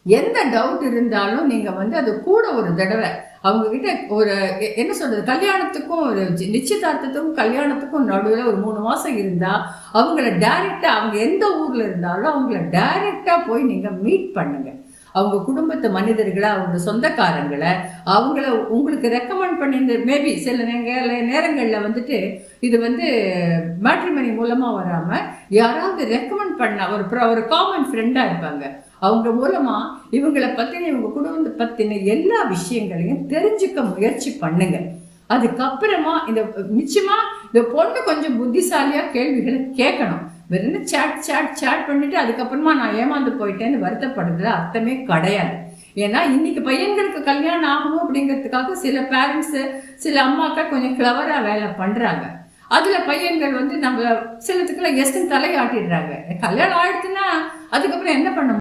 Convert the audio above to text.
எந்த டவுட் இருந்தாலும் நீங்க அது கூட ஒரு தடவை அவங்க கிட்ட ஒரு என்ன சொல்றது, கல்யாணத்துக்கும் ஒரு நிச்சயதார்த்தத்துக்கும் கல்யாணத்துக்கும் நடுவில் ஒரு 3 மாசம் இருந்தா அவங்கள டைரக்டா, அவங்க எந்த ஊர்ல இருந்தாலும் அவங்கள டைரக்டா போய் நீங்க மீட் பண்ணுங்க. அவங்க குடும்பத்து மனிதர்களை, அவங்க சொந்தக்காரங்களை, அவங்கள உங்களுக்கு ரெக்கமெண்ட் பண்ணி, மேபி சில நேரங்கள்ல இது மேட்ரிமனி மூலமா வராம யாராவது ரெக்கமெண்ட் பண்ண ஒரு காமன் ஃப்ரெண்டா இருப்பாங்க, அவங்க மூலமா இவங்களை பத்தின, இவங்க குடும்பத்தை பத்தின எல்லா விஷயங்களையும் தெரிஞ்சுக்க முயற்சி பண்ணுங்க. அதுக்கப்புறமா நிச்சயமா இந்த பொண்ணு கொஞ்சம் புத்திசாலியா கேள்விகளை கேட்கணும். வெறும் சேட் பண்ணிட்டு அதுக்கப்புறமா நான் ஏமாந்து போயிட்டேன்னு வருத்தப்படுறதுல அர்த்தமே கிடையாது. ஏன்னா இன்னைக்கு பையன்களுக்கு கல்யாணம் ஆகணும் அப்படிங்கிறதுக்காக சில பேரண்ட்ஸ், சில அம்மாக்கள் கொஞ்சம் கிளவரா வேலை பண்றாங்க. அதுல பையன்கள் நம்ம சிலத்துக்குள்ள எஸ்ன்னு தலையாட்டிடுறாங்க. கல்யாணம் ஆயிடுச்சுன்னா அதுக்கப்புறம் என்ன பண்ண